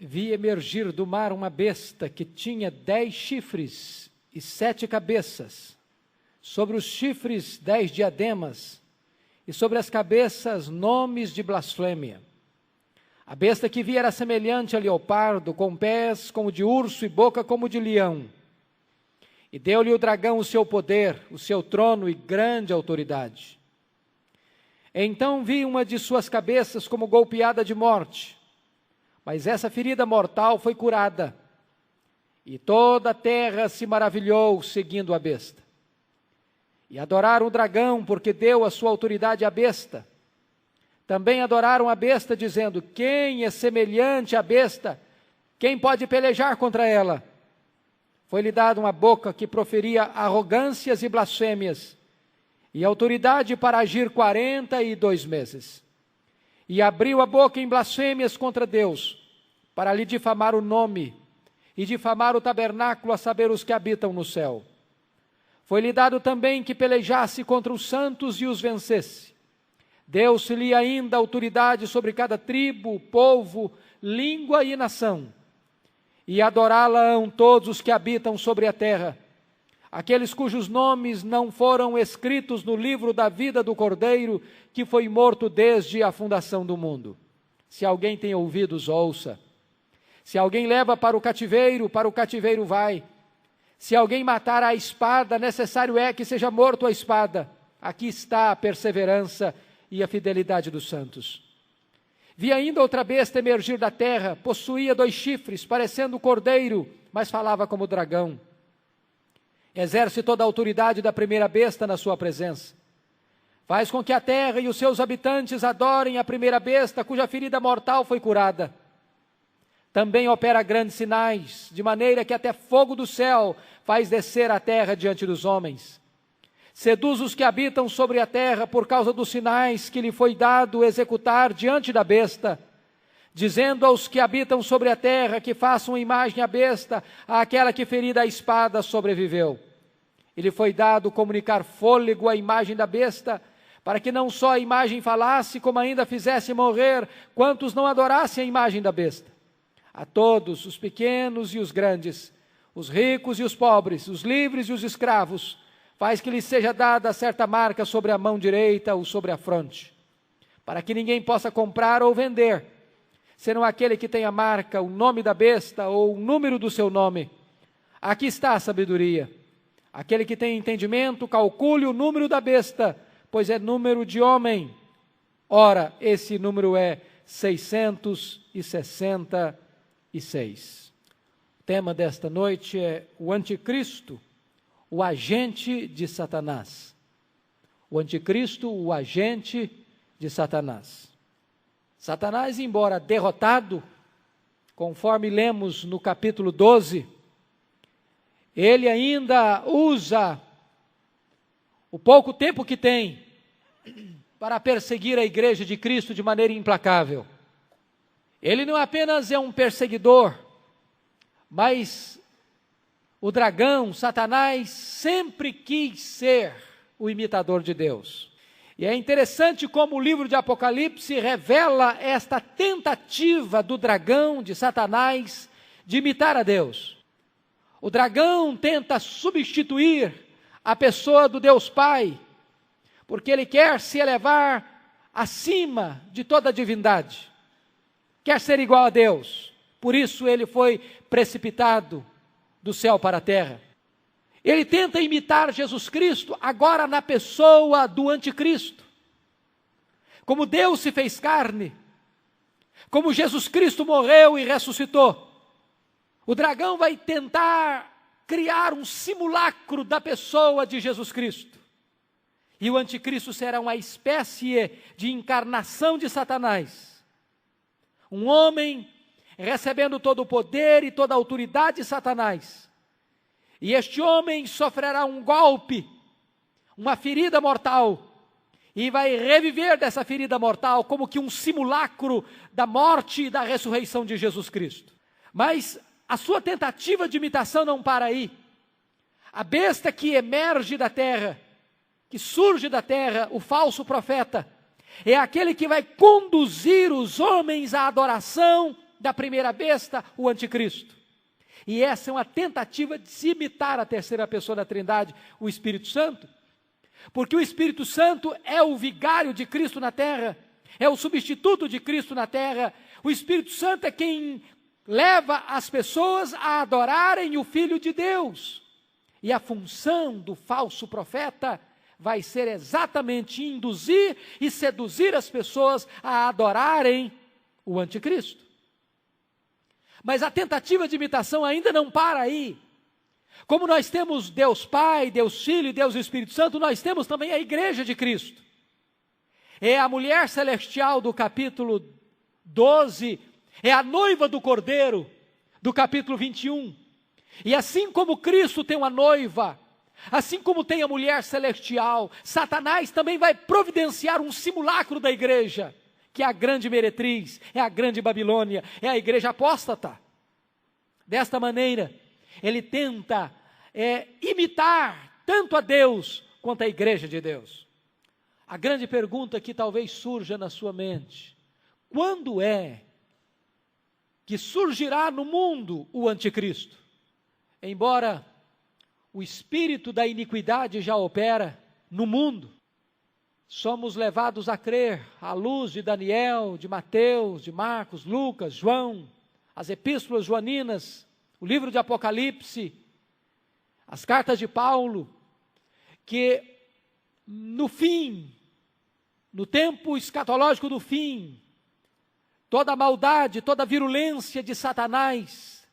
vi emergir do mar uma besta que tinha 10 chifres e 7 cabeças, sobre os chifres 10 diademas, e sobre as cabeças nomes de blasfêmia. A besta que vi era semelhante a leopardo, com pés como de urso e boca como de leão. E deu-lhe o dragão o seu poder, o seu trono e grande autoridade. Então vi uma de suas cabeças como golpeada de morte, mas essa ferida mortal foi curada, e toda a terra se maravilhou seguindo a besta. E adoraram o dragão, porque deu a sua autoridade à besta. Também adoraram a besta, dizendo: quem é semelhante à besta? Quem pode pelejar contra ela? Foi-lhe dada uma boca que proferia arrogâncias e blasfêmias, e autoridade para agir 42 meses. E abriu a boca em blasfêmias contra Deus, para lhe difamar o nome, e difamar o tabernáculo, a saber, os que habitam no céu. Foi-lhe dado também que pelejasse contra os santos e os vencesse. Deu-se-lhe ainda autoridade sobre cada tribo, povo, língua e nação. E adorá-la-ão todos os que habitam sobre a terra, aqueles cujos nomes não foram escritos no livro da vida do Cordeiro, que foi morto desde a fundação do mundo. Se alguém tem ouvidos, ouça. Se alguém leva para o cativeiro vai. Se alguém matar a espada, necessário é que seja morto a espada. Aqui está a perseverança e a fidelidade dos santos. Vi ainda outra besta emergir da terra, possuía 2 chifres, parecendo cordeiro, mas falava como dragão. Exerce toda a autoridade da primeira besta na sua presença. Faz com que a terra e os seus habitantes adorem a primeira besta, cuja ferida mortal foi curada. Também opera grandes sinais, de maneira que até fogo do céu faz descer a terra diante dos homens. Seduz os que habitam sobre a terra por causa dos sinais que lhe foi dado executar diante da besta, dizendo aos que habitam sobre a terra que façam imagem à besta, àquela que ferida a espada sobreviveu. E lhe foi dado comunicar fôlego à imagem da besta, para que não só a imagem falasse, como ainda fizesse morrer quantos não adorassem a imagem da besta. A todos, os pequenos e os grandes, os ricos e os pobres, os livres e os escravos, faz que lhes seja dada certa marca sobre a mão direita ou sobre a fronte, para que ninguém possa comprar ou vender, senão aquele que tem a marca, o nome da besta ou o número do seu nome. Aqui está a sabedoria. Aquele que tem entendimento, calcule o número da besta, pois é número de homem. Ora, esse número é 666. O tema desta noite é o anticristo, o agente de Satanás. O anticristo, o agente de Satanás. Satanás, embora derrotado, conforme lemos no capítulo 12, ele ainda usa o pouco tempo que tem para perseguir a igreja de Cristo de maneira implacável. Ele não apenas é um perseguidor, mas o dragão, Satanás, sempre quis ser o imitador de Deus. E é interessante como o livro de Apocalipse revela esta tentativa do dragão, de Satanás, de imitar a Deus. O dragão tenta substituir a pessoa do Deus Pai, porque ele quer se elevar acima de toda a divindade. Quer ser igual a Deus. Por isso ele foi precipitado do céu para a terra. Ele tenta imitar Jesus Cristo, agora na pessoa do anticristo. Como Deus se fez carne, como Jesus Cristo morreu e ressuscitou, o dragão vai tentar criar um simulacro da pessoa de Jesus Cristo. E o anticristo será uma espécie de encarnação de Satanás. Um homem recebendo todo o poder e toda a autoridade de Satanás. E este homem sofrerá um golpe, uma ferida mortal, e vai reviver dessa ferida mortal como que um simulacro da morte e da ressurreição de Jesus Cristo. Mas a sua tentativa de imitação não para aí. A besta que emerge da terra, que surge da terra, o falso profeta, é aquele que vai conduzir os homens à adoração da primeira besta, o anticristo. E essa é uma tentativa de se imitar a terceira pessoa da Trindade, o Espírito Santo. Porque o Espírito Santo é o vigário de Cristo na terra, é o substituto de Cristo na terra. O Espírito Santo é quem leva as pessoas a adorarem o Filho de Deus. E a função do falso profeta vai ser exatamente induzir e seduzir as pessoas a adorarem o anticristo. Mas a tentativa de imitação ainda não para aí. Como nós temos Deus Pai, Deus Filho e Deus Espírito Santo, nós temos também a Igreja de Cristo. É a mulher celestial do capítulo 12, é a noiva do Cordeiro, do capítulo 21. E assim como Cristo tem uma noiva, assim como tem a mulher celestial, Satanás também vai providenciar um simulacro da igreja, que é a grande meretriz, é a grande Babilônia, é a igreja apóstata. Desta maneira, ele tenta imitar tanto a Deus quanto a igreja de Deus. A grande pergunta que talvez surja na sua mente: quando é que surgirá no mundo o anticristo? Embora o espírito da iniquidade já opera no mundo, somos levados a crer, à luz de Daniel, de Mateus, de Marcos, Lucas, João, as epístolas joaninas, o livro de Apocalipse, as cartas de Paulo, que no fim, no tempo escatológico do fim, toda a maldade, toda a virulência de Satanás,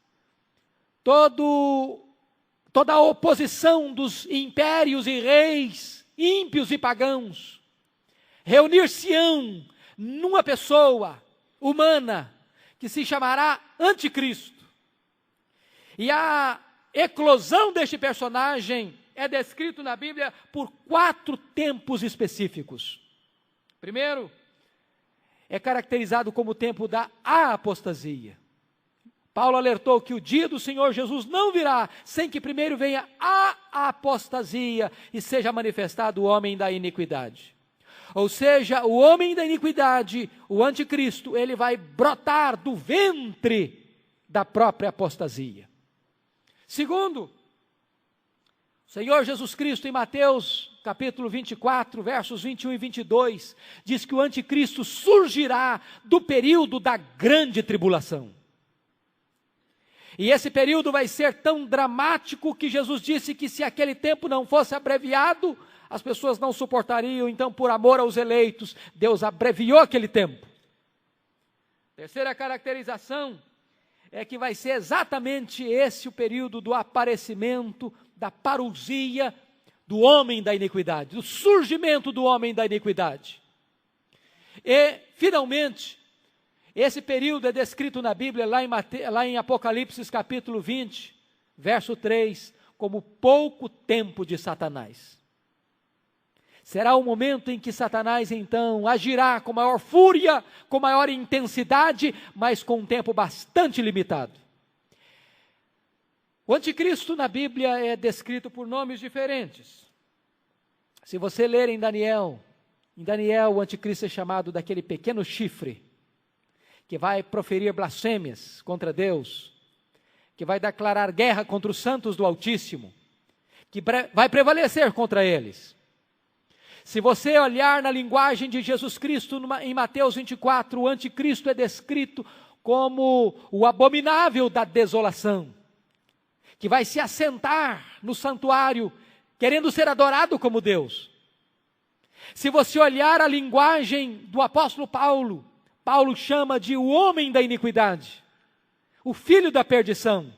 toda a oposição dos impérios e reis, ímpios e pagãos, reunir-se-ão numa pessoa humana que se chamará Anticristo. E a eclosão deste personagem é descrito na Bíblia por 4 tempos específicos. Primeiro, é caracterizado como o tempo da apostasia. Paulo alertou que o dia do Senhor Jesus não virá sem que primeiro venha a apostasia e seja manifestado o homem da iniquidade. Ou seja, o homem da iniquidade, o anticristo, ele vai brotar do ventre da própria apostasia. Segundo, o Senhor Jesus Cristo em Mateus capítulo 24, versos 21 e 22, diz que o anticristo surgirá do período da grande tribulação. E esse período vai ser tão dramático que Jesus disse que se aquele tempo não fosse abreviado, as pessoas não suportariam. Então, por amor aos eleitos, Deus abreviou aquele tempo. Terceira caracterização é que vai ser exatamente esse o período do aparecimento, da parousia do homem da iniquidade, do surgimento do homem da iniquidade. E, finalmente, esse período é descrito na Bíblia, lá em Apocalipse capítulo 20, verso 3, como pouco tempo de Satanás. Será o momento em que Satanás, então, agirá com maior fúria, com maior intensidade, mas com um tempo bastante limitado. O anticristo na Bíblia é descrito por nomes diferentes. Se você ler em Daniel, o anticristo é chamado daquele pequeno chifre, que vai proferir blasfêmias contra Deus, que vai declarar guerra contra os santos do Altíssimo, que vai prevalecer contra eles. Se você olhar na linguagem de Jesus Cristo, em Mateus 24, o anticristo é descrito como o abominável da desolação, que vai se assentar no santuário, querendo ser adorado como Deus. Se você olhar a linguagem do apóstolo Paulo, Paulo chama de o homem da iniquidade, o filho da perdição.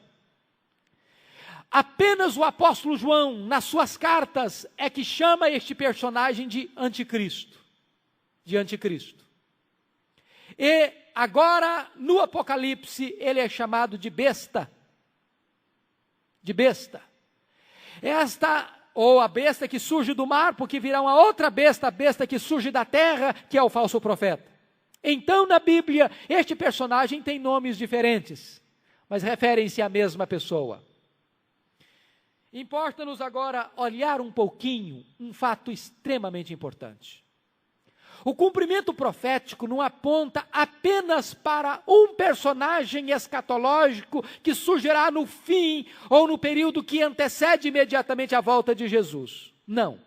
Apenas o apóstolo João, nas suas cartas, é que chama este personagem de anticristo. E agora, no Apocalipse, ele é chamado de besta. Ou a besta que surge do mar, porque virá uma outra besta, a besta que surge da terra, que é o falso profeta. Então, na Bíblia, este personagem tem nomes diferentes, mas referem-se à mesma pessoa. Importa-nos agora olhar um pouquinho um fato extremamente importante. O cumprimento profético não aponta apenas para um personagem escatológico que surgirá no fim ou no período que antecede imediatamente a volta de Jesus. Não.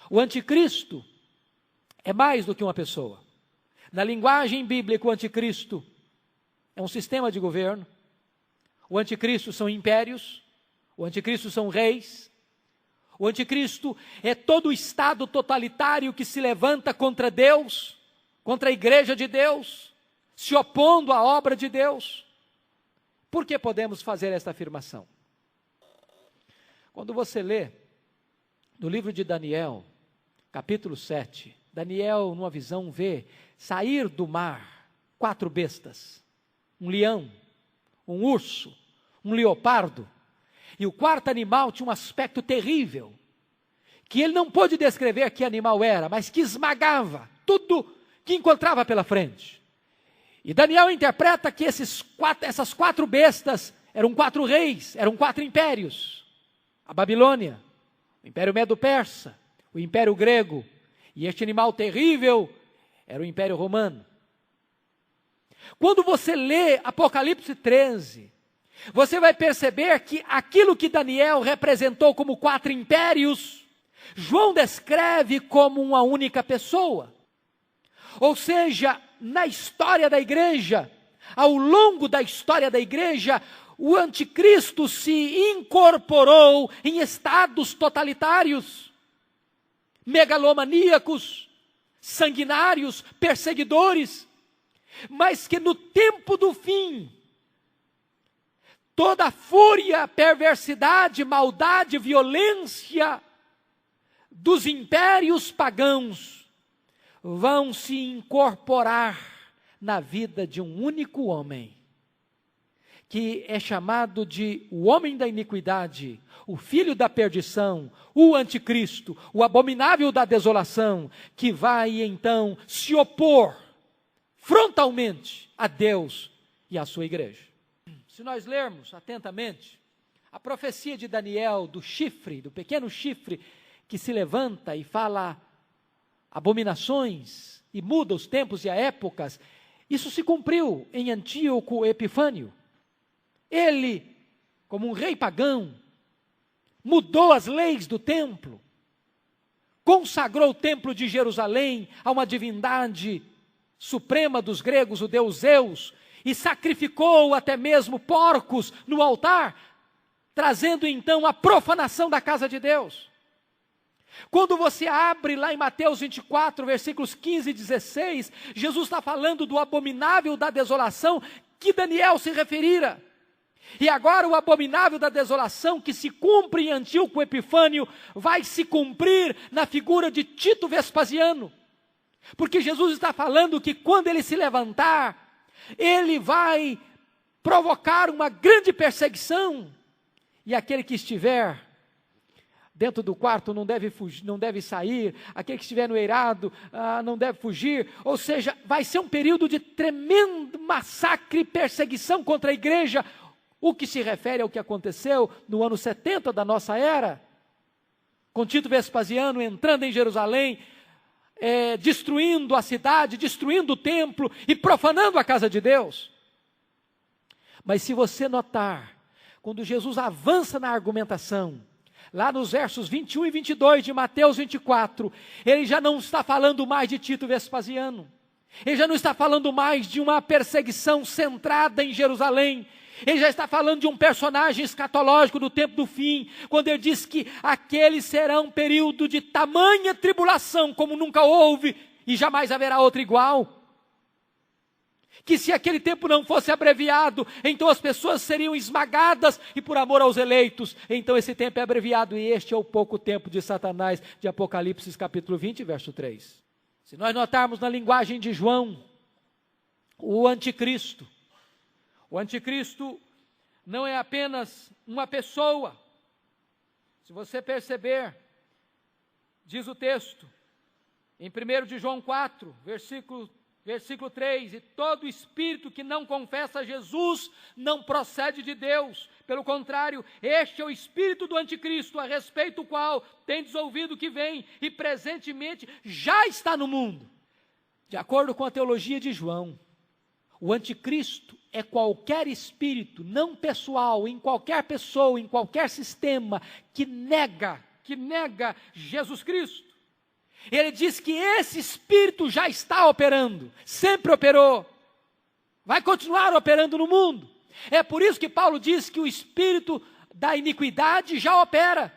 O anticristo é mais do que uma pessoa. Na linguagem bíblica, o anticristo é um sistema de governo. O anticristo são impérios. O anticristo são reis. O anticristo é todo o estado totalitário que se levanta contra Deus, contra a igreja de Deus, se opondo à obra de Deus. Por que podemos fazer esta afirmação? Quando você lê no livro de Daniel, capítulo 7, Daniel, numa visão, vê sair do mar 4 bestas, um leão, um urso, um leopardo. E o quarto animal tinha um aspecto terrível, que ele não pôde descrever que animal era, mas que esmagava tudo que encontrava pela frente. E Daniel interpreta que essas 4 bestas eram 4 reis, eram 4 impérios. A Babilônia, o Império Medo-Persa, o Império Grego, e este animal terrível era o Império Romano. Quando você lê Apocalipse 13, você vai perceber que aquilo que Daniel representou como 4 impérios, João descreve como uma única pessoa. Ou seja, na história da igreja, ao longo da história da igreja, o anticristo se incorporou em estados totalitários, megalomaníacos, sanguinários, perseguidores, mas que no tempo do fim, toda a fúria, perversidade, maldade, violência dos impérios pagãos vão se incorporar na vida de um único homem, que é chamado de o homem da iniquidade, o filho da perdição, o anticristo, o abominável da desolação, que vai então se opor frontalmente a Deus e à sua igreja. Se nós lermos atentamente a profecia de Daniel do chifre, do pequeno chifre que se levanta e fala abominações e muda os tempos e as épocas, isso se cumpriu em Antíoco Epifânio. Ele, como um rei pagão, mudou as leis do templo, consagrou o templo de Jerusalém a uma divindade suprema dos gregos, o deus Zeus, e sacrificou até mesmo porcos no altar, trazendo então a profanação da casa de Deus. Quando você abre lá em Mateus 24, versículos 15 e 16, Jesus está falando do abominável da desolação que Daniel se referira. E agora o abominável da desolação que se cumpre em Antíoco Epifânio vai se cumprir na figura de Tito Vespasiano. Porque Jesus está falando que quando ele se levantar, ele vai provocar uma grande perseguição. E aquele que estiver dentro do quarto não deve fugir, não deve sair, aquele que estiver no eirado não deve fugir, ou seja, vai ser um período de tremendo massacre e perseguição contra a igreja, o que se refere ao que aconteceu no ano 70 da nossa era, com Tito Vespasiano entrando em Jerusalém, destruindo a cidade, destruindo o templo e profanando a casa de Deus. Mas se você notar, quando Jesus avança na argumentação, lá nos versos 21 e 22 de Mateus 24, ele já não está falando mais de Tito Vespasiano, ele já não está falando mais de uma perseguição centrada em Jerusalém, ele já está falando de um personagem escatológico do tempo do fim, quando ele diz que aquele será um período de tamanha tribulação como nunca houve e jamais haverá outro igual. Que se aquele tempo não fosse abreviado, então as pessoas seriam esmagadas e por amor aos eleitos, então esse tempo é abreviado e este é o pouco tempo de Satanás, de Apocalipse capítulo 20, verso 3. Se nós notarmos na linguagem de João, o anticristo não é apenas uma pessoa. Se você perceber, diz o texto, em 1 de João 4, versículo 3, e todo espírito que não confessa Jesus não procede de Deus, Pelo contrário, este é o espírito do anticristo, a respeito do qual tendes ouvido que vem e presentemente já está no mundo. De acordo com a teologia de João, o anticristo é qualquer espírito não pessoal, em qualquer pessoa, em qualquer sistema, que nega Jesus Cristo. Ele diz que esse espírito já está operando, sempre operou, vai continuar operando no mundo. É por isso que Paulo diz que o espírito da iniquidade já opera,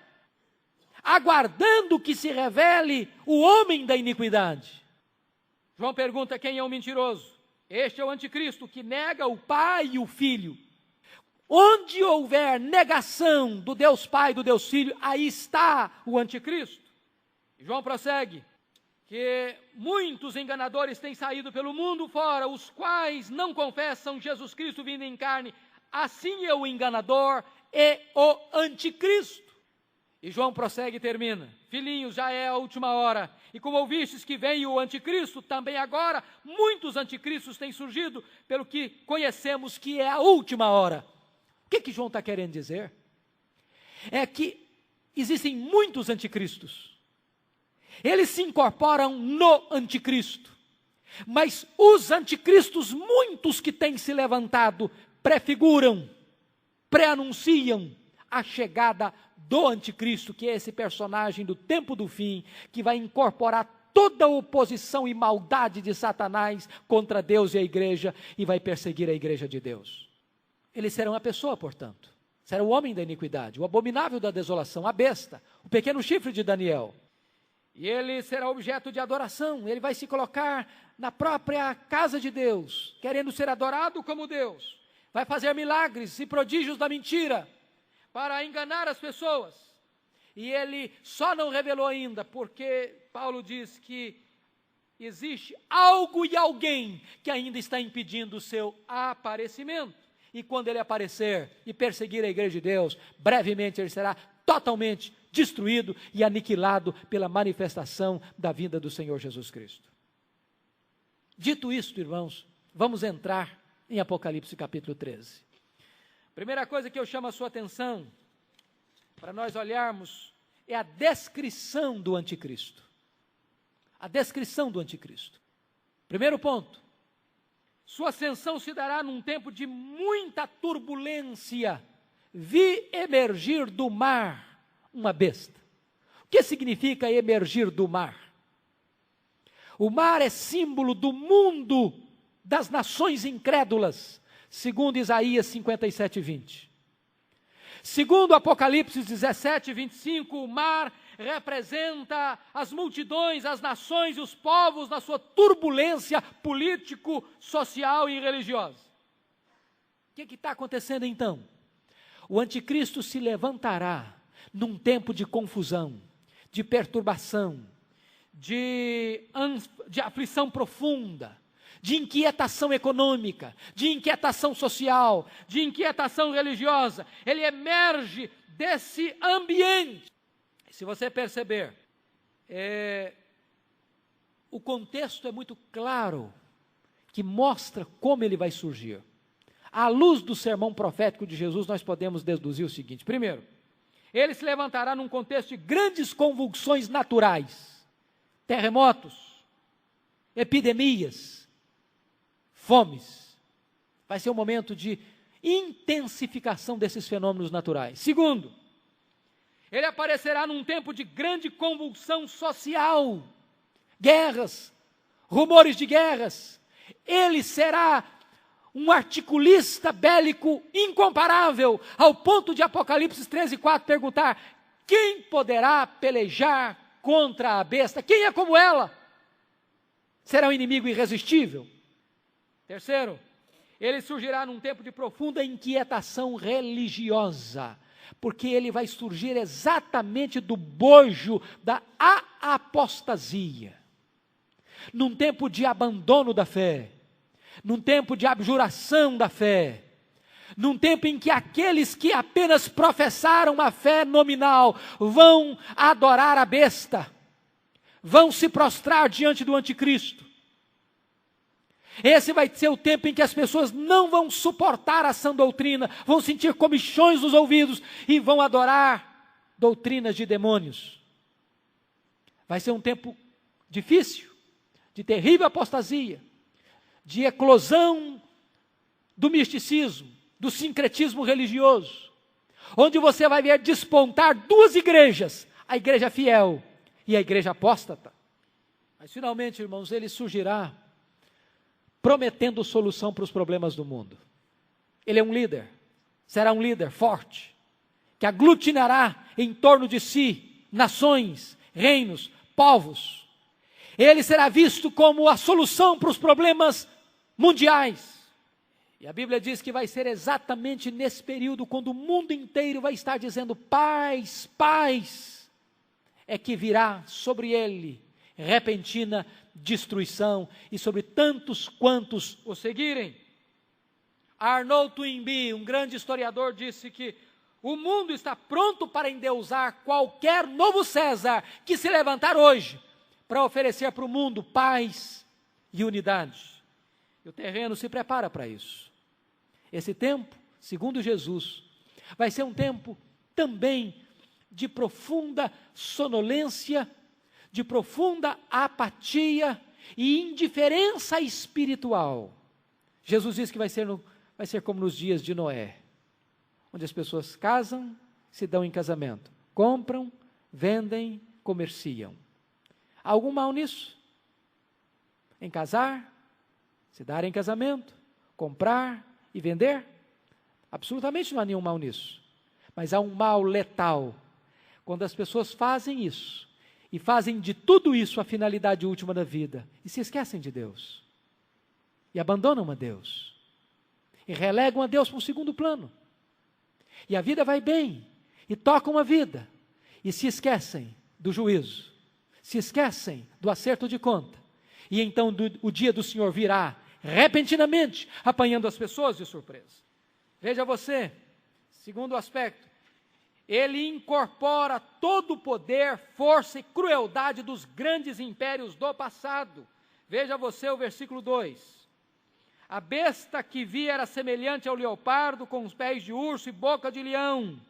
aguardando que se revele o homem da iniquidade. João pergunta: quem é o mentiroso? Este é o anticristo, que nega o Pai e o Filho. Onde houver negação do Deus Pai e do Deus Filho, aí está o anticristo. João prossegue, que muitos enganadores têm saído pelo mundo fora, os quais não confessam Jesus Cristo vindo em carne. Assim é o enganador e o anticristo. E João prossegue e termina: filhinhos, já é a última hora, e como ouvistes que vem o anticristo, também agora muitos anticristos têm surgido, pelo que conhecemos que é a última hora. O que João está querendo dizer? É que existem muitos anticristos. Eles se incorporam no anticristo. Mas os anticristos, muitos que têm se levantado, prefiguram, preanunciam a chegada do anticristo, que é esse personagem do tempo do fim, que vai incorporar toda a oposição e maldade de Satanás contra Deus e a igreja, e vai perseguir a igreja de Deus. Eles serão a pessoa, portanto. Será o homem da iniquidade, o abominável da desolação, a besta, o pequeno chifre de Daniel. E ele será objeto de adoração, ele vai se colocar na própria casa de Deus, querendo ser adorado como Deus. Vai fazer milagres e prodígios da mentira, para enganar as pessoas. E ele só não revelou ainda, porque Paulo diz que existe algo e alguém que ainda está impedindo o seu aparecimento. E quando ele aparecer e perseguir a igreja de Deus, brevemente ele será totalmente destruído e aniquilado pela manifestação da vinda do Senhor Jesus Cristo. Dito isto, irmãos, vamos entrar em Apocalipse capítulo 13. Primeira coisa que eu chamo a sua atenção, para nós olharmos, é a descrição do anticristo. A descrição do anticristo. Primeiro ponto: sua ascensão se dará num tempo de muita turbulência. Vi emergir do mar uma besta. O que significa emergir do mar? O mar é símbolo do mundo das nações incrédulas, segundo Isaías 57:20. Segundo Apocalipse 17:25, o mar representa as multidões, as nações e os povos na sua turbulência político, social e religiosa. O que está acontecendo então? O anticristo se levantará num tempo de confusão, de perturbação, de aflição profunda, de inquietação econômica, de inquietação social, de inquietação religiosa. Ele emerge desse ambiente. Se você perceber, o contexto é muito claro, que mostra como ele vai surgir. À luz do sermão profético de Jesus, nós podemos deduzir o seguinte: primeiro, ele se levantará num contexto de grandes convulsões naturais, terremotos, epidemias, fomes. Vai ser um momento de intensificação desses fenômenos naturais. Segundo, ele aparecerá num tempo de grande convulsão social, guerras, rumores de guerras. Ele será um articulista bélico incomparável, ao ponto de Apocalipse 13:4 perguntar: quem poderá pelejar contra a besta? Quem é como ela? Será um inimigo irresistível. Terceiro, ele surgirá num tempo de profunda inquietação religiosa, porque ele vai surgir exatamente do bojo da apostasia, num tempo de abandono da fé, num tempo de abjuração da fé, num tempo em que aqueles que apenas professaram uma fé nominal vão adorar a besta, vão se prostrar diante do anticristo. Esse vai ser o tempo em que as pessoas não vão suportar a sã doutrina, vão sentir comichões nos ouvidos e vão adorar doutrinas de demônios. Vai ser um tempo difícil, de terrível apostasia, de eclosão do misticismo, do sincretismo religioso, onde você vai ver despontar duas igrejas, a igreja fiel e a igreja apóstata. Mas finalmente, irmãos, ele surgirá prometendo solução para os problemas do mundo. Ele é um líder, será um líder forte, que aglutinará em torno de si nações, reinos, povos. Ele será visto como a solução para os problemas mundiais. E a Bíblia diz que vai ser exatamente nesse período, quando o mundo inteiro vai estar dizendo paz, paz, é que virá sobre ele repentina destruição e sobre tantos quantos o seguirem. Arnold Toynbee, um grande historiador, disse que o mundo está pronto para endeusar qualquer novo César que se levantar hoje para oferecer para o mundo paz e unidade. E o terreno se prepara para isso. Esse tempo, segundo Jesus, vai ser um tempo também de profunda sonolência, de profunda apatia e indiferença espiritual. Jesus disse que vai ser como nos dias de Noé, onde as pessoas casam, se dão em casamento, compram, vendem, comerciam. Há algum mal nisso? Em casar, se dar em casamento, comprar e vender? Absolutamente não há nenhum mal nisso. Mas há um mal letal, quando as pessoas fazem isso, e fazem de tudo isso a finalidade última da vida, e se esquecem de Deus, e abandonam a Deus, e relegam a Deus para um segundo plano, e a vida vai bem, e tocam a vida, e se esquecem do juízo, se esquecem do acerto de conta, e então o dia do Senhor virá, repentinamente, apanhando as pessoas de surpresa. Veja você, segundo aspecto, ele incorpora todo o poder, força e crueldade dos grandes impérios do passado. Veja você o versículo 2. A besta que vi era semelhante ao leopardo, com os pés de urso e boca de leão.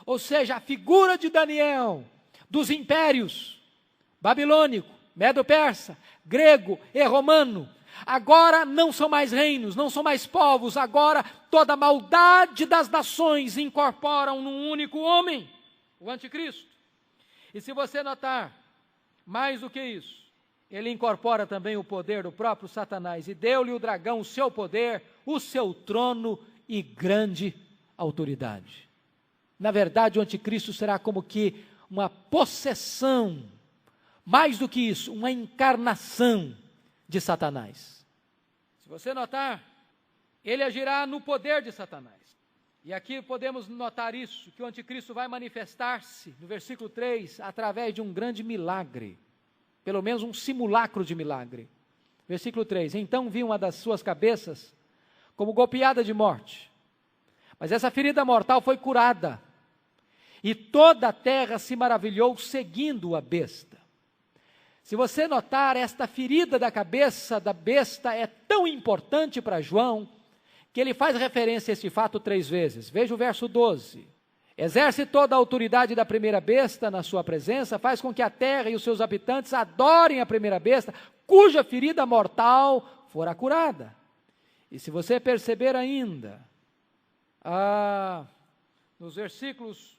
Ou seja, a figura de Daniel, dos impérios, babilônico, medo-persa, grego e romano, agora não são mais reinos, não são mais povos, agora toda a maldade das nações incorporam num único homem, o anticristo. E se você notar, mais do que isso, ele incorpora também o poder do próprio Satanás, e deu-lhe o dragão o seu poder, o seu trono e grande autoridade. Na verdade, o anticristo será como que uma possessão, mais do que isso, uma encarnação de Satanás. Se você notar, ele agirá no poder de Satanás. E aqui podemos notar isso, que o anticristo vai manifestar-se, no versículo 3, através de um grande milagre, pelo menos um simulacro de milagre. Versículo 3, então vi uma das suas cabeças como golpeada de morte, mas essa ferida mortal foi curada, e toda a terra se maravilhou seguindo a besta. Se você notar, esta ferida da cabeça da besta é tão importante para João, que ele faz referência a este fato 3 vezes. Veja o verso 12. Exerce toda a autoridade da primeira besta na sua presença, faz com que a terra e os seus habitantes adorem a primeira besta, cuja ferida mortal fora curada. E se você perceber ainda, nos versículos,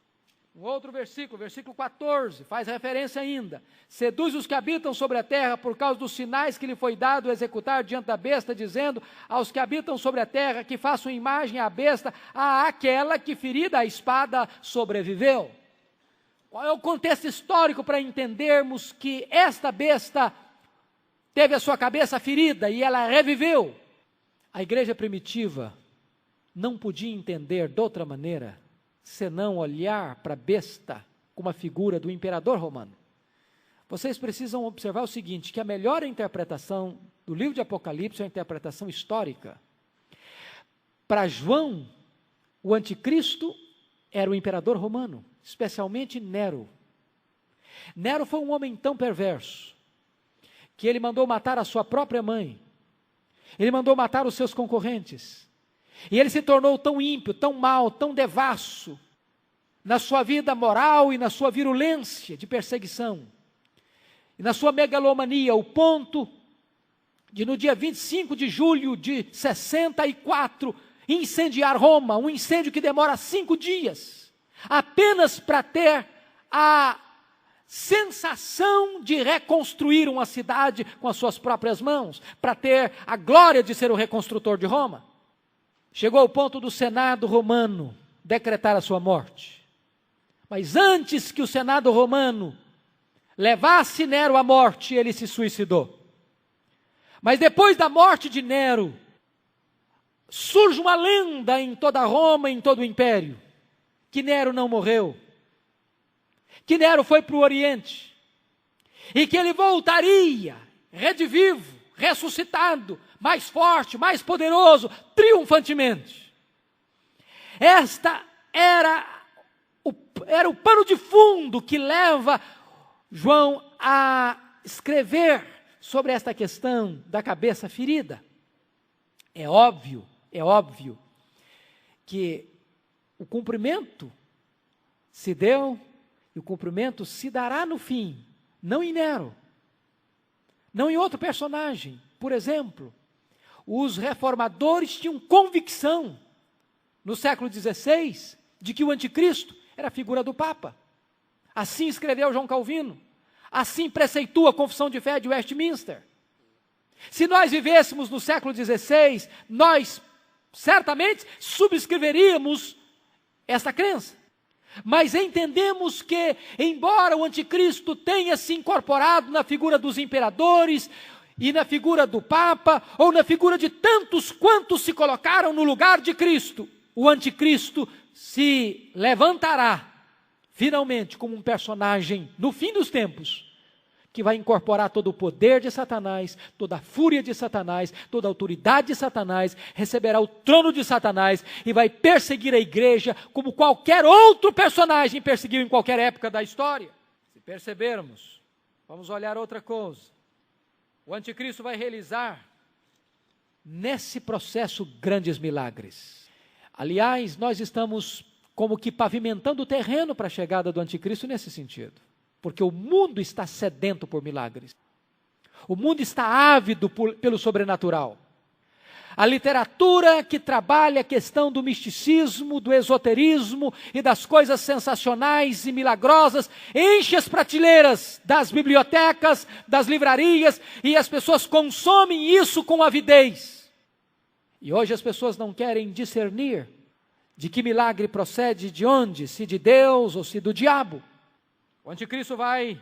um outro versículo, versículo 14, faz referência ainda, seduz os que habitam sobre a terra por causa dos sinais que lhe foi dado executar diante da besta, dizendo aos que habitam sobre a terra que façam imagem à besta, àquela que ferida a espada sobreviveu. Qual é o contexto histórico para entendermos que esta besta teve a sua cabeça ferida e ela reviveu? A igreja primitiva não podia entender de outra maneira senão olhar para a besta como a figura do imperador romano. Vocês precisam observar o seguinte, que a melhor interpretação do livro de Apocalipse é a interpretação histórica. Para João, o anticristo era o imperador romano, especialmente Nero. Nero foi um homem tão perverso, que ele mandou matar a sua própria mãe, Ele mandou matar os seus concorrentes. E ele se tornou tão ímpio, tão mau, tão devasso, na sua vida moral e na sua virulência de perseguição, e na sua megalomania, o ponto de no dia 25 de julho de 64, incendiar Roma, um incêndio que demora 5 dias, apenas para ter a sensação de reconstruir uma cidade com as suas próprias mãos, para ter a glória de ser o reconstrutor de Roma. Chegou ao ponto do Senado romano decretar a sua morte. Mas antes que o Senado romano levasse Nero à morte, ele se suicidou. Mas depois da morte de Nero, surge uma lenda em toda Roma, em todo o império, que Nero não morreu, que Nero foi para o Oriente, e que ele voltaria, redivivo, ressuscitado, mais forte, mais poderoso, triunfantemente. Esta era o pano de fundo que leva João a escrever sobre esta questão da cabeça ferida. É óbvio que o cumprimento se deu e o cumprimento se dará no fim, não em Nero, não em outro personagem. Por exemplo, os reformadores tinham convicção no século XVI de que o anticristo era a figura do Papa. Assim escreveu João Calvino, assim preceitua a Confissão de Fé de Westminster. Se nós vivêssemos no século XVI, nós certamente subscreveríamos esta crença. Mas entendemos que, embora o anticristo tenha se incorporado na figura dos imperadores, e na figura do Papa, ou na figura de tantos quantos se colocaram no lugar de Cristo, o anticristo se levantará, finalmente, como um personagem, no fim dos tempos, que vai incorporar todo o poder de Satanás, toda a fúria de Satanás, toda a autoridade de Satanás, receberá o trono de Satanás e vai perseguir a igreja como qualquer outro personagem perseguiu em qualquer época da história. Se percebermos, vamos olhar outra coisa. O anticristo vai realizar nesse processo grandes milagres. Aliás, nós estamos como que pavimentando o terreno para a chegada do anticristo nesse sentido. Porque o mundo está sedento por milagres. O mundo está ávido pelo sobrenatural. A literatura que trabalha a questão do misticismo, do esoterismo e das coisas sensacionais e milagrosas, enche as prateleiras das bibliotecas, das livrarias, e as pessoas consomem isso com avidez. E hoje as pessoas não querem discernir de que milagre procede de onde, se de Deus ou se do diabo. O anticristo vai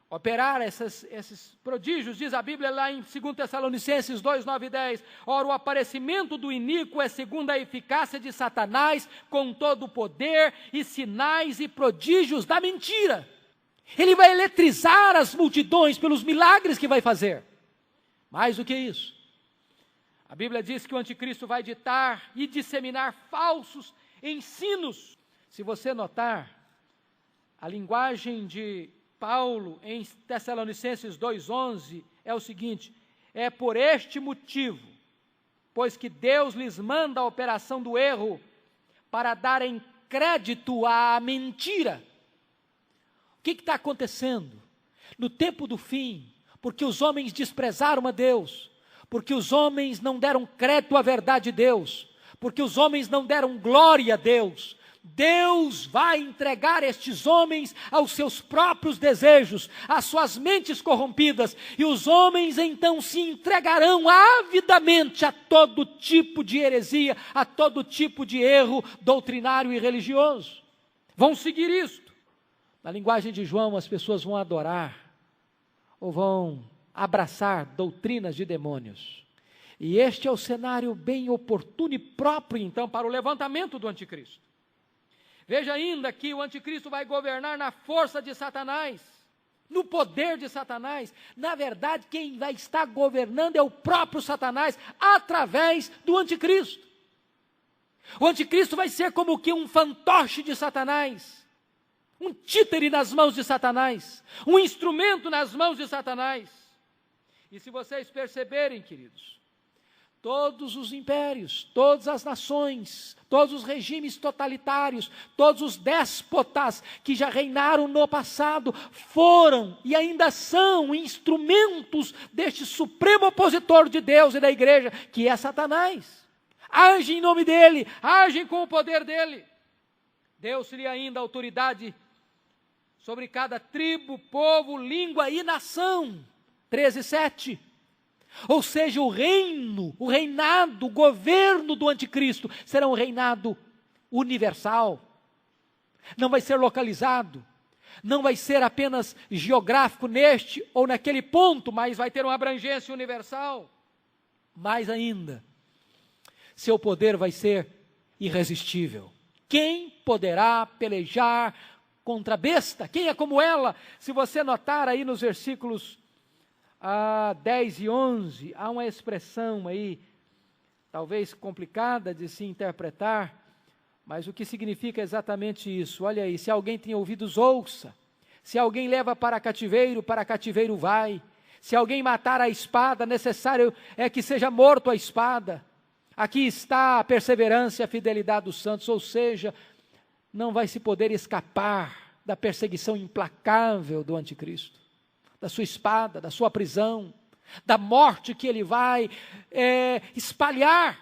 operar esses prodígios, diz a Bíblia lá em 2 Tessalonicenses 2, 9 e 10. Ora, o aparecimento do iníquo é segundo a eficácia de Satanás, com todo o poder e sinais e prodígios da mentira. Ele vai eletrizar as multidões pelos milagres que vai fazer. Mais do que isso, a Bíblia diz que o anticristo vai ditar e disseminar falsos ensinos. Se você notar, a linguagem de Paulo, em Tessalonicenses 2,11, é o seguinte: é por este motivo, pois que Deus lhes manda a operação do erro, para darem crédito à mentira. O que está acontecendo? No tempo do fim, porque os homens desprezaram a Deus, porque os homens não deram crédito à verdade de Deus, porque os homens não deram glória a Deus, Deus vai entregar estes homens aos seus próprios desejos, às suas mentes corrompidas, e os homens então se entregarão avidamente a todo tipo de heresia, a todo tipo de erro doutrinário e religioso. Vão seguir isto. Na linguagem de João, as pessoas vão adorar, ou vão abraçar doutrinas de demônios. E este é o cenário bem oportuno e próprio, então, para o levantamento do anticristo. Veja ainda que o anticristo vai governar na força de Satanás, no poder de Satanás. Na verdade, quem vai estar governando é o próprio Satanás, através do anticristo. O anticristo vai ser como que um fantoche de Satanás, um títere nas mãos de Satanás, um instrumento nas mãos de Satanás. E se vocês perceberem, queridos, todos os impérios, todas as nações, todos os regimes totalitários, todos os déspotas que já reinaram no passado, foram e ainda são instrumentos deste supremo opositor de Deus e da igreja, que é Satanás. Agem em nome dele, agem com o poder dele. Deu-se-lhe ainda autoridade sobre cada tribo, povo, língua e nação. 13:7. Ou seja, o reinado, o governo do anticristo será um reinado universal. Não vai ser localizado, não vai ser apenas geográfico neste ou naquele ponto, mas vai ter uma abrangência universal. Mais ainda, seu poder vai ser irresistível. Quem poderá pelejar contra a besta? Quem é como ela? Se você notar aí nos versículos 10 e 11, há uma expressão aí, talvez complicada de se interpretar, mas o que significa exatamente isso? Olha aí, se alguém tem ouvidos, ouça. Se alguém leva para cativeiro vai. Se alguém matar a espada, necessário é que seja morto a espada. Aqui está a perseverança e a fidelidade dos santos, ou seja, não vai se poder escapar da perseguição implacável do anticristo, da sua espada, da sua prisão, da morte que ele vai espalhar.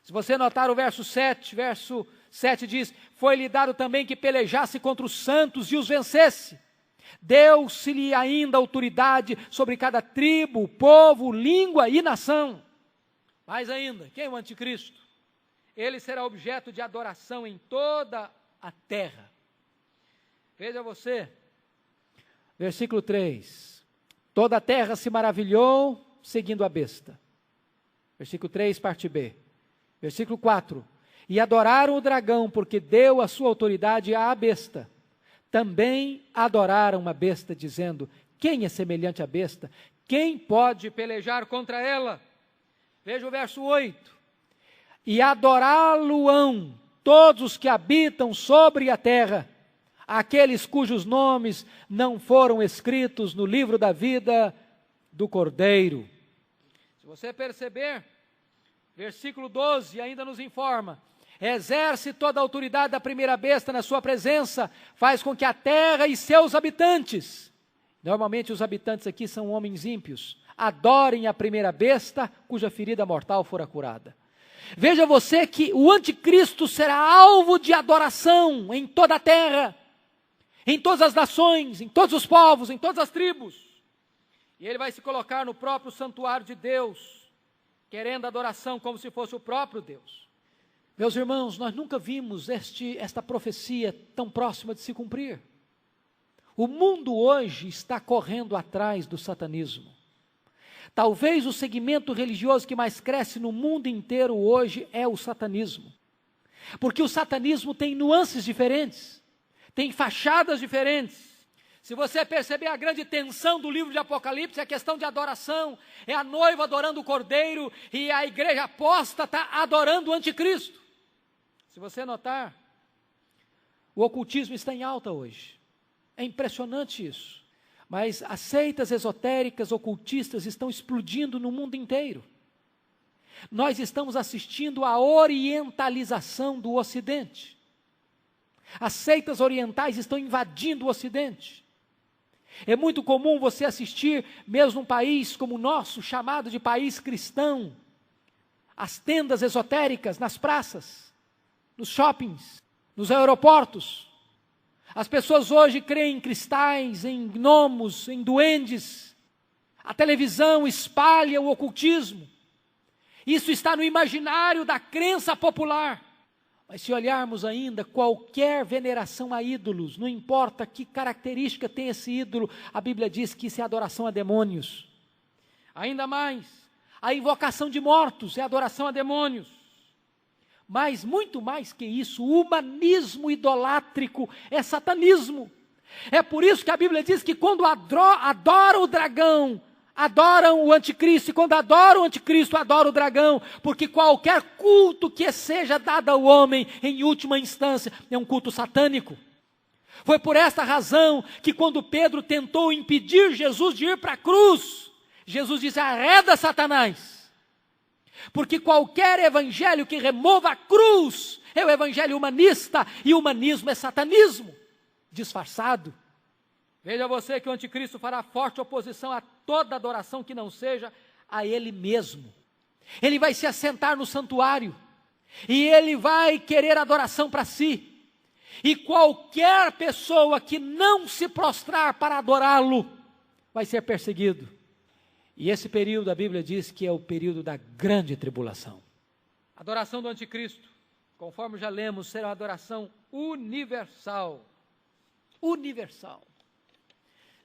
Se você notar o verso 7 diz, foi-lhe dado também que pelejasse contra os santos e os vencesse. Deu-se-lhe ainda autoridade sobre cada tribo, povo, língua e nação. Mais ainda, quem é o anticristo? Ele será objeto de adoração em toda a terra. Veja você, versículo 3, toda a terra se maravilhou seguindo a besta. Versículo 3, parte B. Versículo 4, e adoraram o dragão, porque deu a sua autoridade à besta. Também adoraram a besta, dizendo, quem é semelhante à besta? Quem pode pelejar contra ela? Veja o verso 8, e adorá-lo-ão todos os que habitam sobre a terra, aqueles cujos nomes não foram escritos no livro da vida do Cordeiro. Se você perceber, versículo 12 ainda nos informa, exerce toda a autoridade da primeira besta na sua presença, faz com que a terra e seus habitantes, normalmente os habitantes aqui são homens ímpios, adorem a primeira besta, cuja ferida mortal fora curada. Veja você que o anticristo será alvo de adoração em toda a terra, em todas as nações, em todos os povos, em todas as tribos. E ele vai se colocar no próprio santuário de Deus, querendo adoração como se fosse o próprio Deus. Meus irmãos, nós nunca vimos esta profecia tão próxima de se cumprir. O mundo hoje está correndo atrás do satanismo. Talvez o segmento religioso que mais cresce no mundo inteiro hoje é o satanismo. Porque o satanismo tem nuances diferentes, tem fachadas diferentes. Se você perceber a grande tensão do livro de Apocalipse, é a questão de adoração, é a noiva adorando o Cordeiro e a igreja apóstata adorando o anticristo. Se você notar, o ocultismo está em alta hoje. É impressionante isso. Mas as seitas esotéricas, ocultistas estão explodindo no mundo inteiro. Nós estamos assistindo à orientalização do Ocidente. As seitas orientais estão invadindo o Ocidente. É muito comum você assistir, mesmo num país como o nosso, chamado de país cristão, as tendas esotéricas nas praças, nos shoppings, nos aeroportos. As pessoas hoje creem em cristais, em gnomos, em duendes. A televisão espalha o ocultismo. Isso está no imaginário da crença popular. Mas se olharmos ainda, qualquer veneração a ídolos, não importa que característica tem esse ídolo, a Bíblia diz que isso é adoração a demônios. Ainda mais, a invocação de mortos é adoração a demônios. Mas muito mais que isso, o humanismo idolátrico é satanismo. É por isso que a Bíblia diz que quando adoram o dragão, adoram o anticristo, e quando adoram o anticristo, adoram o dragão, porque qualquer culto que seja dado ao homem, em última instância, é um culto satânico. Foi por esta razão que quando Pedro tentou impedir Jesus de ir para a cruz, Jesus disse, arreda Satanás. Porque qualquer evangelho que remova a cruz é o evangelho humanista, e o humanismo é satanismo disfarçado. Veja você que o anticristo fará forte oposição a toda adoração que não seja a ele mesmo. Ele vai se assentar no santuário, e ele vai querer adoração para si. E qualquer pessoa que não se prostrar para adorá-lo, vai ser perseguido. E esse período, a Bíblia diz que é o período da grande tribulação. A adoração do anticristo, conforme já lemos, será uma adoração universal. Universal.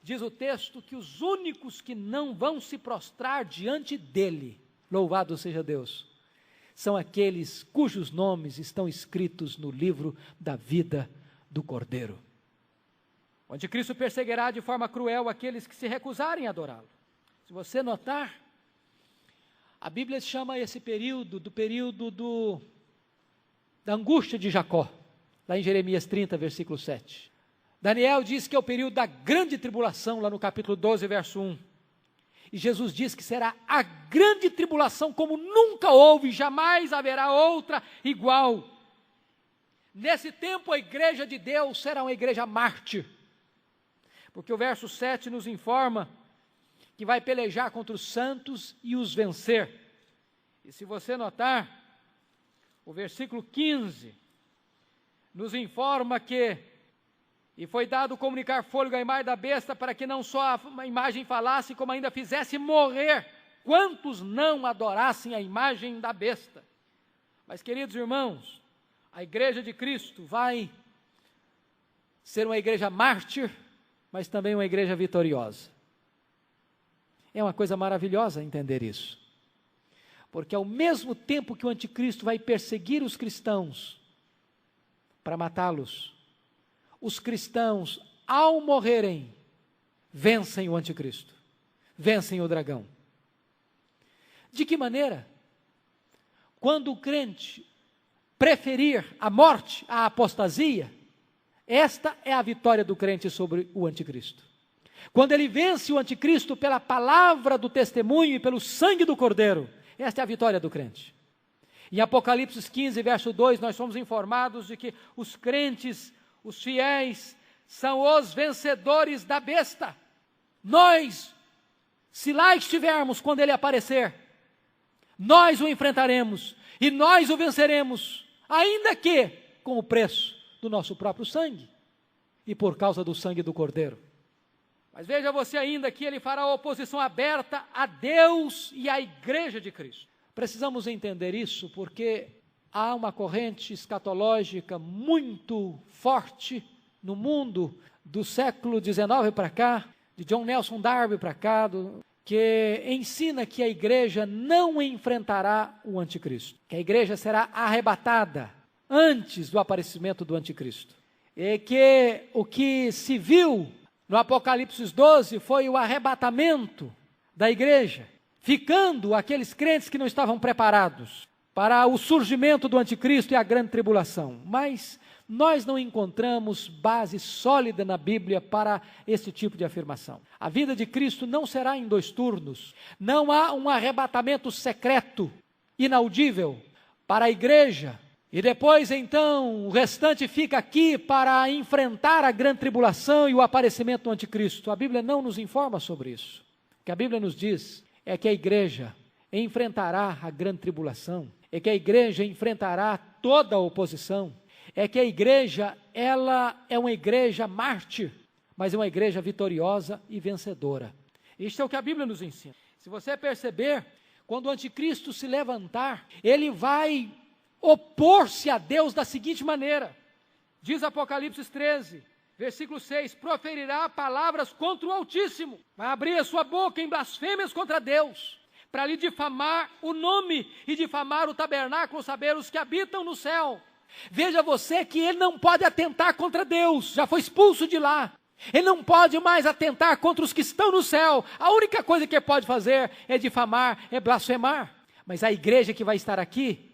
Diz o texto que os únicos que não vão se prostrar diante dele, louvado seja Deus, são aqueles cujos nomes estão escritos no livro da vida do Cordeiro. O anticristo perseguirá de forma cruel aqueles que se recusarem a adorá-lo. Se você notar, a Bíblia chama esse período do período da angústia de Jacó, lá em Jeremias 30, versículo 7. Daniel diz que é o período da grande tribulação, lá no capítulo 12, verso 1. E Jesus diz que será a grande tribulação como nunca houve, jamais haverá outra igual. Nesse tempo a igreja de Deus será uma igreja mártir, porque o verso 7 nos informa que vai pelejar contra os santos e os vencer. E se você notar, o versículo 15 nos informa que e foi dado comunicar fôlego à imagem da besta, para que não só a imagem falasse, como ainda fizesse morrer quantos não adorassem a imagem da besta. Mas, queridos irmãos, a igreja de Cristo vai ser uma igreja mártir, mas também uma igreja vitoriosa. É uma coisa maravilhosa entender isso. Porque ao mesmo tempo que o anticristo vai perseguir os cristãos para matá-los, os cristãos, ao morrerem, vencem o anticristo, vencem o dragão. De que maneira? Quando o crente preferir a morte à apostasia, esta é a vitória do crente sobre o anticristo. Quando ele vence o anticristo pela palavra do testemunho e pelo sangue do Cordeiro, esta é a vitória do crente. Em Apocalipse 15, verso 2, nós somos informados de que os crentes, os fiéis, são os vencedores da besta. Nós, se lá estivermos quando ele aparecer, nós o enfrentaremos e nós o venceremos, ainda que com o preço do nosso próprio sangue e por causa do sangue do Cordeiro. Mas veja você ainda que ele fará oposição aberta a Deus e à igreja de Cristo. Precisamos entender isso porque há uma corrente escatológica muito forte no mundo do século XIX para cá, de John Nelson Darby para cá, que ensina que a igreja não enfrentará o anticristo, que a igreja será arrebatada antes do aparecimento do anticristo. E que o que se viu no Apocalipse 12 foi o arrebatamento da igreja, ficando aqueles crentes que não estavam preparados para o surgimento do anticristo e a grande tribulação. Mas nós não encontramos base sólida na Bíblia para esse tipo de afirmação. A vinda de Cristo não será em 2 turnos. Não há um arrebatamento secreto, inaudível, para a igreja. E depois, então, o restante fica aqui para enfrentar a grande tribulação e o aparecimento do anticristo. A Bíblia não nos informa sobre isso. O que a Bíblia nos diz é que a igreja enfrentará a grande tribulação, é que a igreja enfrentará toda a oposição, é que a igreja, ela é uma igreja mártir, mas é uma igreja vitoriosa e vencedora. Isto é o que a Bíblia nos ensina. Se você perceber, quando o anticristo se levantar, ele vai opor-se a Deus da seguinte maneira, diz Apocalipse 13, versículo 6, proferirá palavras contra o Altíssimo, vai abrir a sua boca em blasfêmias contra Deus, para lhe difamar o nome e difamar o tabernáculo, saber os que habitam no céu. Veja você que ele não pode atentar contra Deus, já foi expulso de lá. Ele não pode mais atentar contra os que estão no céu. A única coisa que ele pode fazer é difamar, é blasfemar. Mas a igreja que vai estar aqui,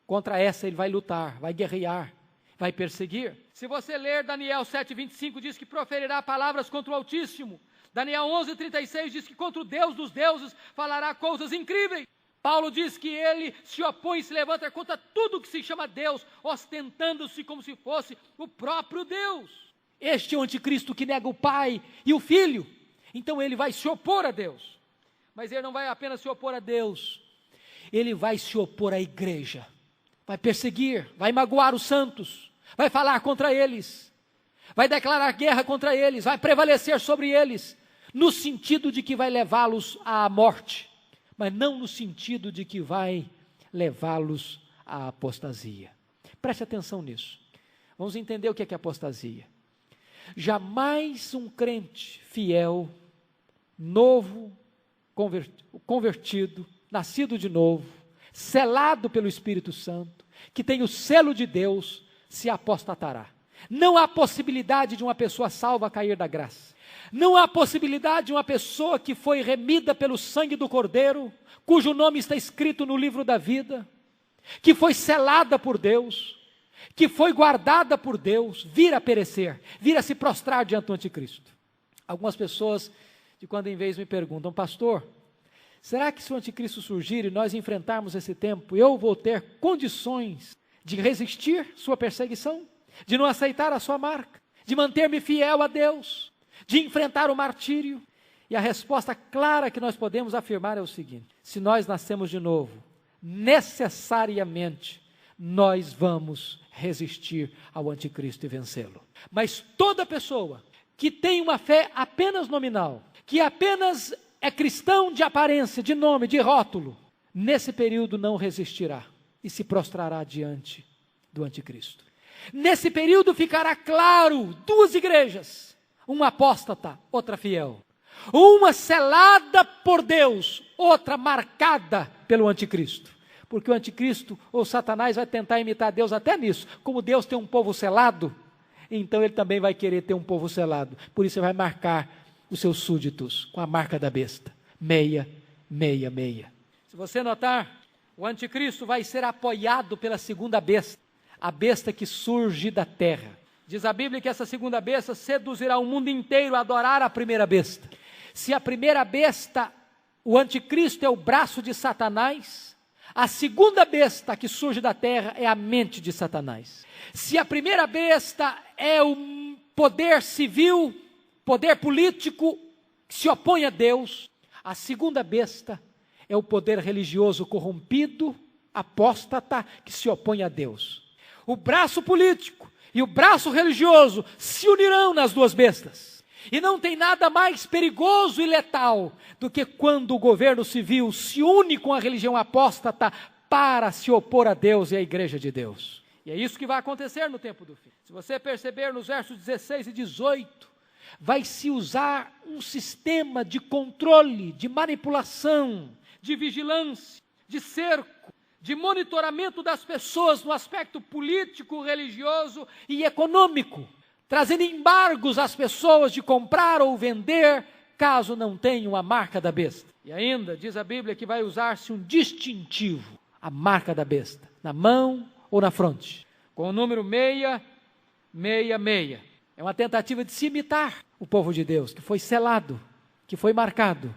contra essa ele vai lutar, vai guerrear, vai perseguir. Se você ler Daniel 7,25, diz que proferirá palavras contra o Altíssimo. Daniel 11,36 diz que contra o Deus dos deuses falará coisas incríveis. Paulo diz que ele se opõe e se levanta contra tudo que se chama Deus, ostentando-se como se fosse o próprio Deus. Este é o anticristo que nega o Pai e o Filho. Então ele vai se opor a Deus. Mas ele não vai apenas se opor a Deus, ele vai se opor à igreja. Vai perseguir, vai magoar os santos, vai falar contra eles, vai declarar guerra contra eles, vai prevalecer sobre eles, no sentido de que vai levá-los à morte, mas não no sentido de que vai levá-los à apostasia. Preste atenção nisso. Vamos entender o que é apostasia. Jamais um crente fiel, novo, convertido, nascido de novo, selado pelo Espírito Santo, que tem o selo de Deus, se apostatará. Não há possibilidade de uma pessoa salva cair da graça. Não há possibilidade de uma pessoa que foi remida pelo sangue do Cordeiro, cujo nome está escrito no livro da vida, que foi selada por Deus, que foi guardada por Deus, vir a perecer, vir a se prostrar diante do anticristo. Algumas pessoas, de quando em vez, me perguntam: pastor, será que se o anticristo surgir e nós enfrentarmos esse tempo, eu vou ter condições de resistir sua perseguição, de não aceitar a sua marca, de manter-me fiel a Deus, de enfrentar o martírio? E a resposta clara que nós podemos afirmar é o seguinte: se nós nascemos de novo, necessariamente nós vamos resistir ao anticristo e vencê-lo. Mas toda pessoa que tem uma fé apenas nominal, que apenas é cristão de aparência, de nome, de rótulo, nesse período não resistirá e se prostrará diante do anticristo. Nesse período ficará claro duas igrejas, uma apóstata, outra fiel. Uma selada por Deus, outra marcada pelo anticristo. Porque o anticristo ou Satanás vai tentar imitar Deus até nisso. Como Deus tem um povo selado, então ele também vai querer ter um povo selado. Por isso ele vai marcar os seus súditos com a marca da besta. 666. Se você notar, o anticristo vai ser apoiado pela segunda besta, a besta que surge da terra. Diz a Bíblia que essa segunda besta seduzirá o mundo inteiro a adorar a primeira besta. Se a primeira besta, o anticristo, é o braço de Satanás, a segunda besta que surge da terra é a mente de Satanás. Se a primeira besta é o poder civil, poder político que se opõe a Deus, a segunda besta é o poder religioso corrompido, apóstata, que se opõe a Deus. O braço político e o braço religioso se unirão nas duas bestas. E não tem nada mais perigoso e letal do que quando o governo civil se une com a religião apóstata para se opor a Deus e à igreja de Deus. E é isso que vai acontecer no tempo do fim. Se você perceber nos versos 16 e 18, vai se usar um sistema de controle, de manipulação, de vigilância, de cerco, de monitoramento das pessoas no aspecto político, religioso e econômico, trazendo embargos às pessoas de comprar ou vender, caso não tenham a marca da besta. E ainda, diz a Bíblia, que vai usar-se um distintivo, a marca da besta, na mão ou na fronte, com o número 666. É uma tentativa de se imitar o povo de Deus, que foi selado, que foi marcado.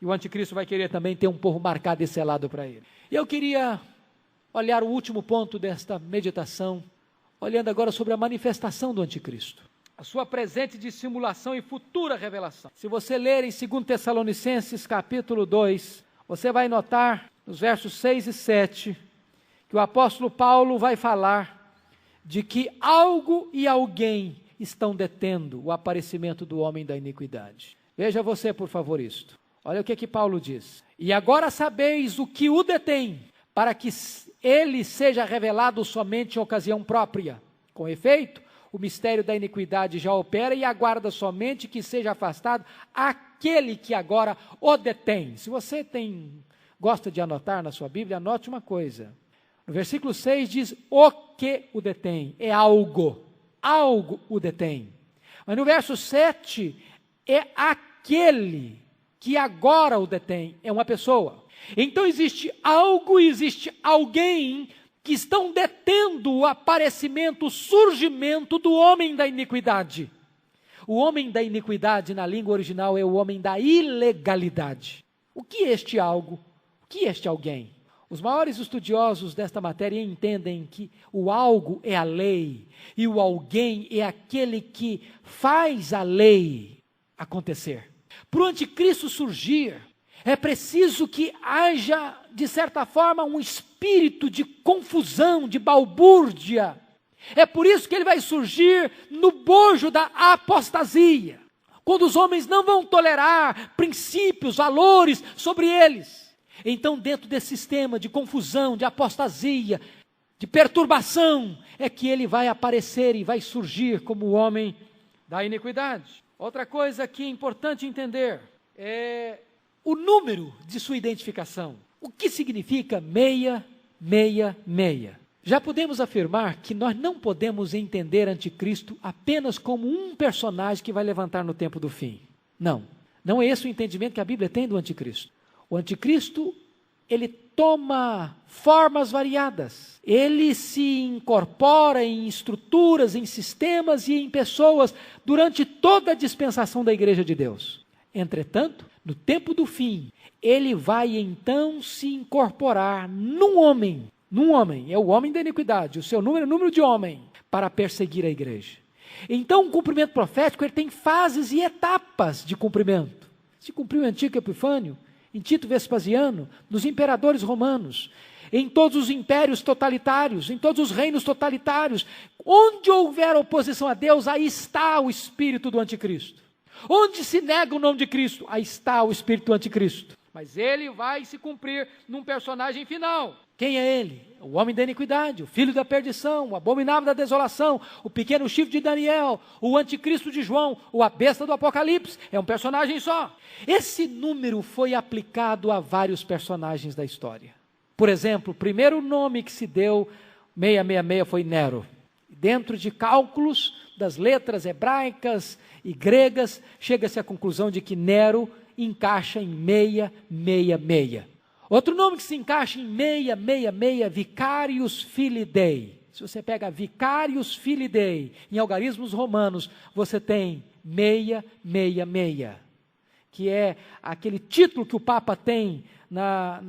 E o anticristo vai querer também ter um povo marcado e selado para ele. E eu queria olhar o último ponto desta meditação, olhando agora sobre a manifestação do anticristo, a sua presente dissimulação e futura revelação. Se você ler em 2 Tessalonicenses capítulo 2, você vai notar nos versos 6 e 7, que o apóstolo Paulo vai falar de que algo e alguém estão detendo o aparecimento do homem da iniquidade. Veja você, por favor, isto. Olha o que Paulo diz. E agora sabeis o que o detém, para que ele seja revelado somente em ocasião própria. Com efeito, o mistério da iniquidade já opera e aguarda somente que seja afastado aquele que agora o detém. Se você gosta de anotar na sua Bíblia, anote uma coisa. No versículo 6 diz, o que o detém, é algo o detém. Mas no verso 7, é aquele que agora o detém, é uma pessoa. Então existe algo e existe alguém que estão detendo o aparecimento, o surgimento do homem da iniquidade. O homem da iniquidade na língua original é o homem da ilegalidade. O que é este algo? O que é este alguém? Os maiores estudiosos desta matéria entendem que o algo é a lei e o alguém é aquele que faz a lei acontecer. Para o anticristo surgir, é preciso que haja, de certa forma, um espírito de confusão, de balbúrdia. É por isso que ele vai surgir no bojo da apostasia, quando os homens não vão tolerar princípios, valores sobre eles. Então, dentro desse sistema de confusão, de apostasia, de perturbação, é que ele vai aparecer e vai surgir como o homem da iniquidade. Outra coisa que é importante entender é o número de sua identificação. O que significa 666? Já podemos afirmar que nós não podemos entender anticristo apenas como um personagem que vai levantar no tempo do fim. Não é esse o entendimento que a Bíblia tem do anticristo. O anticristo, ele toma formas variadas. Ele se incorpora em estruturas, em sistemas e em pessoas durante toda a dispensação da Igreja de Deus. Entretanto, no tempo do fim, ele vai então se incorporar num homem, é o homem da iniquidade, o seu número é o número de homem, para perseguir a igreja. Então, o cumprimento profético, ele tem fases e etapas de cumprimento. Se cumpriu em Antíoco Epifânio, em Tito Vespasiano, nos imperadores romanos, em todos os impérios totalitários, em todos os reinos totalitários. Onde houver oposição a Deus, aí está o espírito do anticristo. Onde se nega o nome de Cristo, aí está o espírito do anticristo. Mas ele vai se cumprir num personagem final. Quem é ele? O homem da iniquidade, o filho da perdição, o abominável da desolação, o pequeno chifre de Daniel, o anticristo de João, a besta do Apocalipse. É um personagem só. Esse número foi aplicado a vários personagens da história. Por exemplo, o primeiro nome que se deu, 666, foi Nero. Dentro de cálculos das letras hebraicas e gregas, chega-se à conclusão de que Nero encaixa em 666. Outro nome que se encaixa em 666, Vicarius Filii Dei. Se você pega Vicarius Filii Dei, em algarismos romanos, você tem 666, que é aquele título que o Papa tem na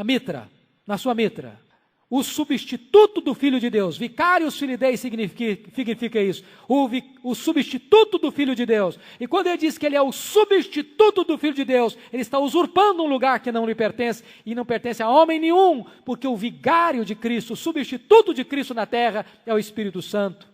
mitra, na sua mitra. O substituto do Filho de Deus. Vicarius Filii Dei significa isso. O substituto do Filho de Deus. E quando ele diz que ele é o substituto do Filho de Deus, ele está usurpando um lugar que não lhe pertence e não pertence a homem nenhum, porque o vigário de Cristo, o substituto de Cristo na terra é o Espírito Santo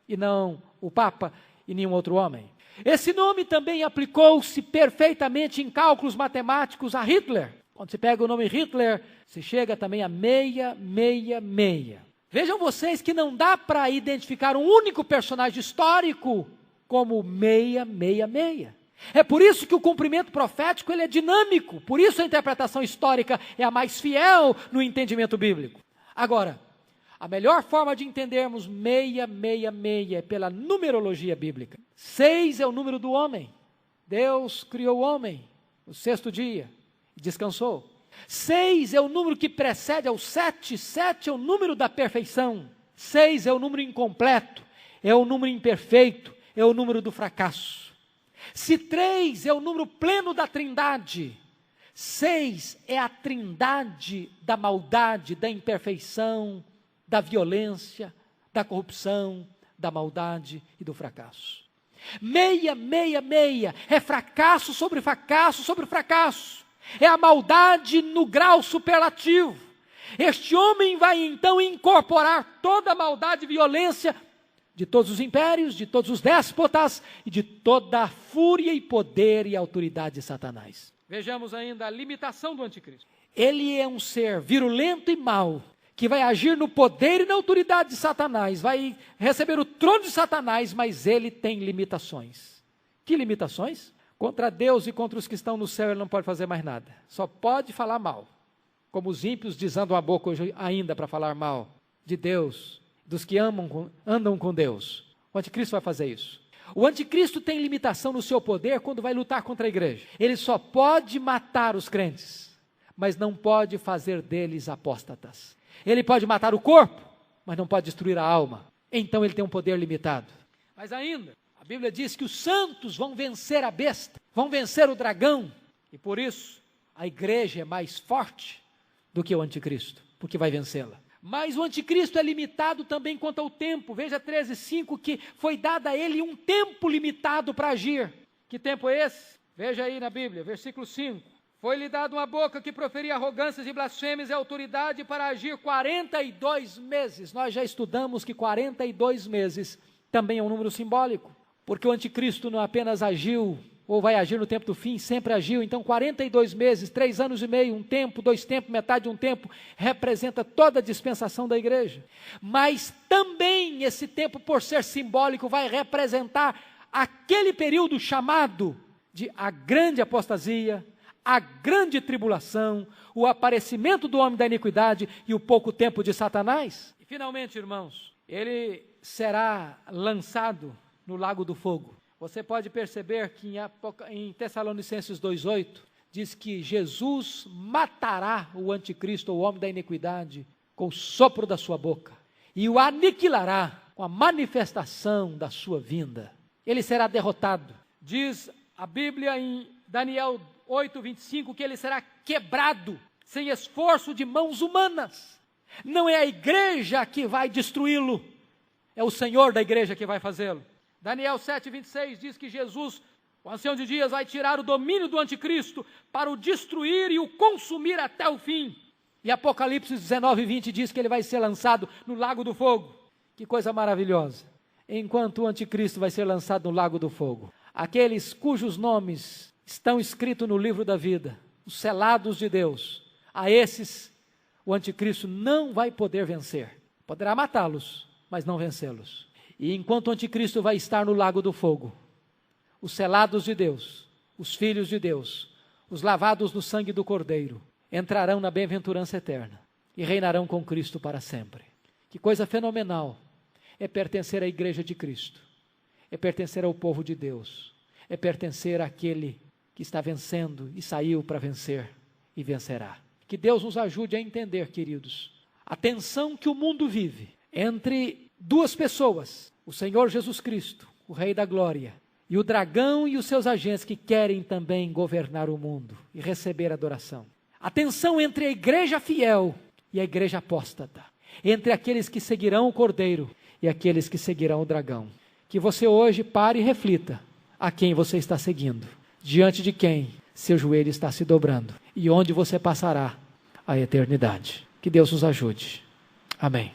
e não o Papa e nenhum outro homem. Esse nome também aplicou-se perfeitamente em cálculos matemáticos a Hitler. Quando se pega o nome Hitler, se chega também a 666. Vejam vocês que não dá para identificar um único personagem histórico como 666. É por isso que o cumprimento profético ele é dinâmico, por isso a interpretação histórica é a mais fiel no entendimento bíblico. Agora, a melhor forma de entendermos 666 é pela numerologia bíblica. 6 é o número do homem. Deus criou o homem no 6º dia. Descansou. 6 é o número que precede ao 7. 7 é o número da perfeição. 6 é o número incompleto, é o número imperfeito, é o número do fracasso. Se 3 é o número pleno da trindade, 6 é a trindade da maldade, da imperfeição, da violência, da corrupção, da maldade e do fracasso. 666 é fracasso sobre fracasso sobre fracasso. É a maldade no grau superlativo. Este homem vai então incorporar toda a maldade e violência de todos os impérios, de todos os déspotas e de toda a fúria e poder e autoridade de Satanás. Vejamos ainda a limitação do anticristo. Ele é um ser virulento e mau, que vai agir no poder e na autoridade de Satanás, vai receber o trono de Satanás, mas ele tem limitações. Que limitações? Contra Deus e contra os que estão no céu ele não pode fazer mais nada. Só pode falar mal. Como os ímpios desandam a boca hoje ainda para falar mal de Deus, dos que andam com Deus. O anticristo vai fazer isso. O anticristo tem limitação no seu poder quando vai lutar contra a igreja. Ele só pode matar os crentes, mas não pode fazer deles apóstatas. Ele pode matar o corpo, mas não pode destruir a alma. Então ele tem um poder limitado. Mas ainda, a Bíblia diz que os santos vão vencer a besta, vão vencer o dragão, e por isso A igreja é mais forte do que o anticristo, porque vai vencê-la. Mas o anticristo é limitado também quanto ao tempo. Veja 13:5, que foi dado a ele um tempo limitado para agir. Que tempo é esse? Veja aí na Bíblia, versículo 5. Foi-lhe dado uma boca que proferia arrogâncias e blasfêmias e autoridade para agir 42 meses. Nós já estudamos que 42 meses também é um número simbólico, porque o anticristo não apenas agiu, ou vai agir no tempo do fim, sempre agiu. Então 42 meses, 3 anos e meio, um tempo, 2 tempos, metade de um tempo, representa toda a dispensação da igreja. Mas também esse tempo, por ser simbólico, vai representar aquele período chamado de a grande apostasia, a grande tribulação, o aparecimento do homem da iniquidade e o pouco tempo de Satanás. E finalmente, irmãos, ele será lançado no lago do fogo. Você pode perceber que em Tessalonicenses 2:8 diz que Jesus matará o anticristo, o homem da iniquidade, com o sopro da sua boca e o aniquilará com a manifestação da sua vinda. Ele será derrotado. Diz a Bíblia em Daniel 8:25 que ele será quebrado sem esforço de mãos humanas. Não é a igreja que vai destruí-lo, é o Senhor da igreja que vai fazê-lo. Daniel 7:26 diz que Jesus, o ancião de dias, vai tirar o domínio do anticristo para o destruir e o consumir até o fim. E Apocalipse 19:20 diz que ele vai ser lançado no lago do fogo. Que coisa maravilhosa! Enquanto o anticristo vai ser lançado no lago do fogo, aqueles cujos nomes estão escritos no livro da vida, os selados de Deus, a esses o anticristo não vai poder vencer. Poderá matá-los, mas não vencê-los. E enquanto o anticristo vai estar no lago do fogo, os selados de Deus, os filhos de Deus, os lavados no sangue do Cordeiro, entrarão na bem-aventurança eterna e reinarão com Cristo para sempre. Que coisa fenomenal é pertencer à igreja de Cristo, é pertencer ao povo de Deus, é pertencer àquele que está vencendo e saiu para vencer e vencerá. Que Deus nos ajude a entender, queridos, a tensão que o mundo vive entre duas pessoas, o Senhor Jesus Cristo, o Rei da Glória, e o dragão e os seus agentes que querem também governar o mundo e receber adoração. A tensão entre a igreja fiel e a igreja apóstata, entre aqueles que seguirão o Cordeiro e aqueles que seguirão o dragão. Que você hoje pare e reflita a quem você está seguindo, diante de quem seu joelho está se dobrando e onde você passará a eternidade. Que Deus nos ajude. Amém.